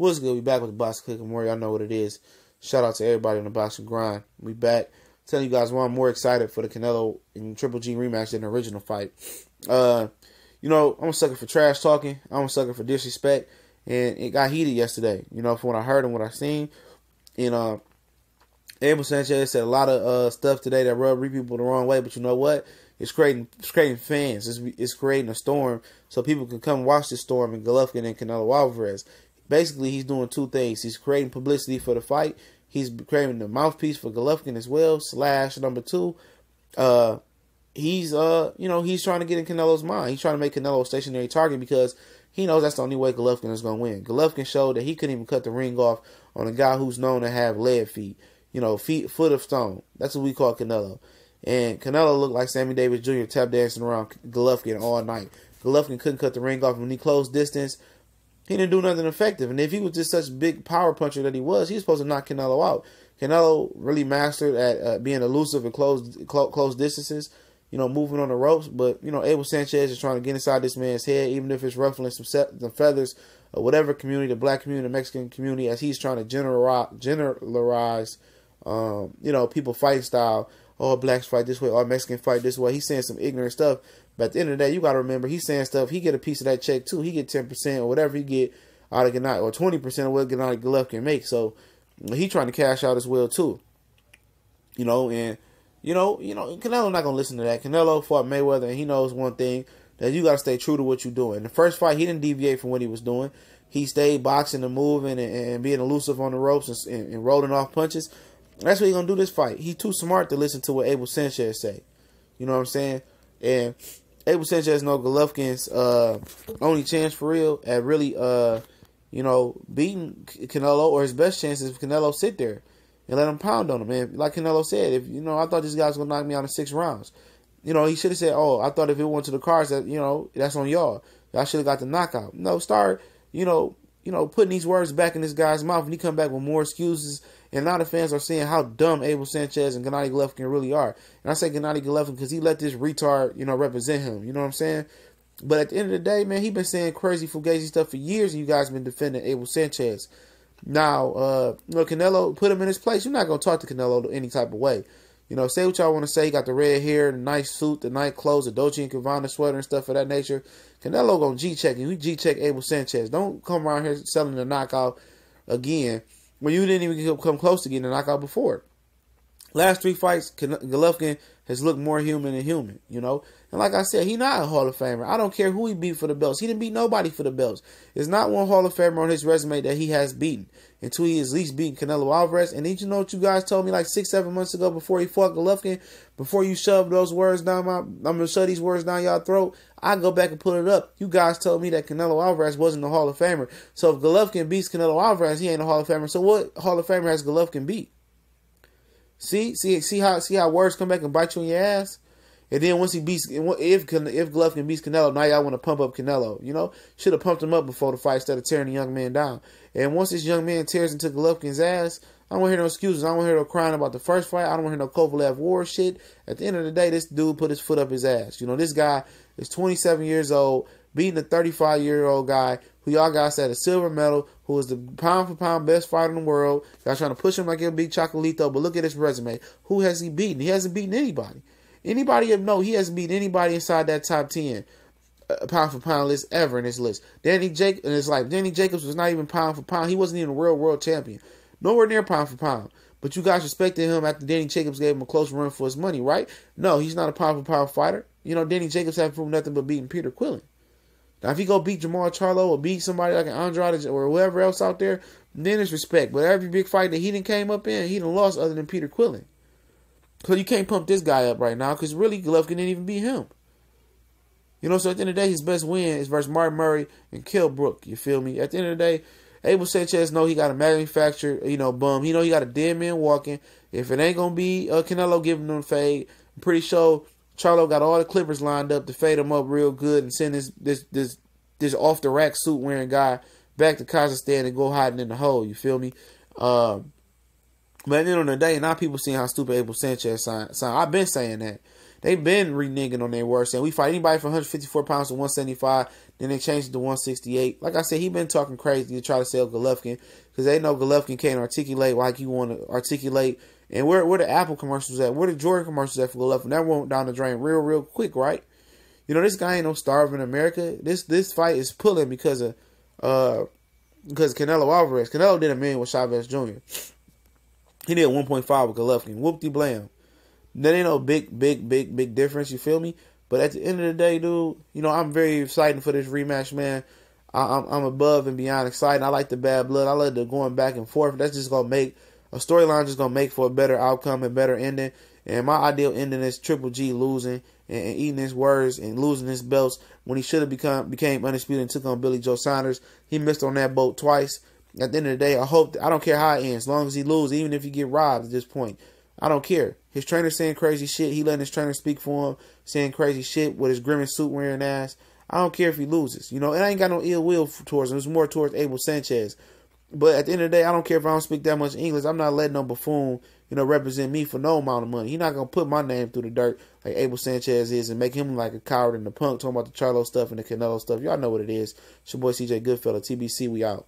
What's good? We back with the Boxing Click and More. Y'all know what it is. Shout out to everybody on the Boxing Grind. We back. Telling you guys why I'm more excited for the Canelo and Triple G rematch than the original fight. I'm a sucker for trash talking. I'm a sucker for disrespect. And it got heated yesterday, from what I heard and what I seen. And Abel Sanchez said a lot of stuff today that rubbed people the wrong way. But you know what? It's creating fans. It's creating a storm so people can come watch this storm in Golovkin and Canelo Alvarez. Basically, he's doing two things. He's creating publicity for the fight. He's creating the mouthpiece for Golovkin as well. / number two, he's trying to get in Canelo's mind. He's trying to make Canelo a stationary target because he knows that's the only way Golovkin is going to win. Golovkin showed that he couldn't even cut the ring off on a guy who's known to have lead feet. Foot of stone. That's what we call Canelo. And Canelo looked like Sammy Davis Jr. tap dancing around Golovkin all night. Golovkin couldn't cut the ring off when he closed distance. He didn't do nothing effective. And if he was just such a big power puncher that he was supposed to knock Canelo out. Canelo really mastered at being elusive and close distances, moving on the ropes. But, Abel Sanchez is trying to get inside this man's head, even if it's ruffling some feathers of whatever community, the black community, the Mexican community, as he's trying to generalize people fighting style. All blacks fight this way, all Mexicans fight this way. He's saying some ignorant stuff. But at the end of the day, you got to remember, he's saying stuff. He get a piece of that check, too. He get 10% or whatever he get out of Gennady, or 20% of what Gennady Golovkin make. So, he trying to cash out as well, too. Canelo not going to listen to that. Canelo fought Mayweather, and he knows one thing, that you got to stay true to what you're doing. In the first fight, he didn't deviate from what he was doing. He stayed boxing and moving and being elusive on the ropes and rolling off punches. That's what he's going to do this fight. He's too smart to listen to what Abel Sanchez say. You know what I'm saying? And Abel Sanchez knows Golovkin's only chance for real at really, beating Canelo, or his best chance is if Canelo sit there and let him pound on him. And like Canelo said, if I thought this guy was going to knock me out in 6 rounds. He should have said, I thought if it went to the cards that, that's on y'all. Y'all should have got the knockout. No, start, putting these words back in this guy's mouth, and he come back with more excuses. And now the fans are seeing how dumb Abel Sanchez and Gennady Golovkin really are. And I say Gennady Golovkin because he let this retard, represent him. You know what I'm saying? But at the end of the day, man, he been saying crazy fugazi stuff for years, and you guys been defending Abel Sanchez. Now, Canelo, put him in his place. You're not going to talk to Canelo any type of way. Say what y'all want to say. He got the red hair, the nice suit, the nice clothes, the Dolce & Gabbana sweater and stuff of that nature. Canelo going to G-check you. We G-check Abel Sanchez. Don't come around here selling the knockout again when you didn't even come close to getting a knockout before. Last 3 fights, Golovkin has looked more human than human, And like I said, he's not a Hall of Famer. I don't care who he beat for the belts. He didn't beat nobody for the belts. There's not one Hall of Famer on his resume that he has beaten until he has at least beaten Canelo Alvarez. And did you know what you guys told me like 6-7 months ago before he fought Golovkin? Before you shoved those words down I'm going to shove these words down y'all throat. I go back and pull it up. You guys told me that Canelo Alvarez wasn't a Hall of Famer. So if Golovkin beats Canelo Alvarez, he ain't a Hall of Famer. So what Hall of Famer has Golovkin beat? See how words come back and bite you in your ass? And then once he beats, if Golovkin beats Canelo, now y'all want to pump up Canelo. Should have pumped him up before the fight instead of tearing the young man down. And once this young man tears into Golovkin's ass, I don't want to hear no excuses. I don't want to hear no crying about the first fight. I don't want to hear no Kovalev war shit. At the end of the day, this dude put his foot up his ass. This guy is 27 years old, beating a 35-year-old guy who y'all guys said a silver medal, who is the pound-for-pound best fighter in the world. Y'all trying to push him like he'll beat Chocolito, but look at his resume. Who has he beaten? He hasn't beaten anybody. Anybody you know, he hasn't beaten anybody inside that top 10 pound-for-pound list ever in his list. Danny Jacobs was not even pound-for-pound. He wasn't even a real world champion. Nowhere near pound-for-pound. But you guys respected him after Danny Jacobs gave him a close run for his money, right? No, he's not a pound-for-pound fighter. Danny Jacobs hasn't proven nothing but beating Peter Quillin. Now, if he go beat Jamal Charlo or beat somebody like an Andrade or whoever else out there, then it's respect. But every big fight that he done came up in, he done lost other than Peter Quillin. So you can't pump this guy up right now because really Golovkin didn't even beat him. So at the end of the day, his best win is versus Martin Murray and Kell Brook. You feel me? At the end of the day, Abel Sanchez know he got a manufactured, bum. He know he got a dead man walking. If it ain't going to be Canelo giving him a fade, I'm pretty sure Charlo got all the clippers lined up to fade him up real good and send this off-the-rack suit-wearing guy back to Kazakhstan and go hiding in the hole. You feel me? But at the end of the day, now people seeing how stupid Abel Sanchez sound. I've been saying that. They've been reneging on their word, saying we fight anybody from 154 pounds to 175. Then they changed it to 168. Like I said, he been talking crazy to try to sell Golovkin because they know Golovkin can't articulate like he want to articulate. And where the Apple commercials at? Where the Jordan commercials at for Golovkin? That went down the drain real quick, right? You know, this guy ain't no starving in America. This fight is pulling because Canelo Alvarez. Canelo did $1 million with Chavez Jr. He did 1.5 with Golovkin. Whoop-de-blam. That ain't no big difference, you feel me? But at the end of the day, dude, you know, I'm very excited for this rematch, man. I'm above and beyond excited. I like the bad blood. I like the going back and forth. That's just going to make a storyline, just going to make for a better outcome and better ending. And my ideal ending is Triple G losing and eating his words and losing his belts when he should have became undisputed and took on Billy Joe Saunders. He missed on that boat twice. At the end of the day, I don't care how it ends, as long as he loses, even if he get robbed at this point. I don't care. His trainer saying crazy shit. He letting his trainer speak for him, saying crazy shit with his grimace suit wearing ass. I don't care if he loses. You know, and I ain't got no ill will towards him. It's more towards Abel Sanchez. But at the end of the day, I don't care if I don't speak that much English. I'm not letting no buffoon, you know, represent me for no amount of money. He's not going to put my name through the dirt like Abel Sanchez is and make him like a coward and a punk talking about the Charlo stuff and the Canelo stuff. Y'all know what it is. It's your boy CJ Goodfella. TBC, we out.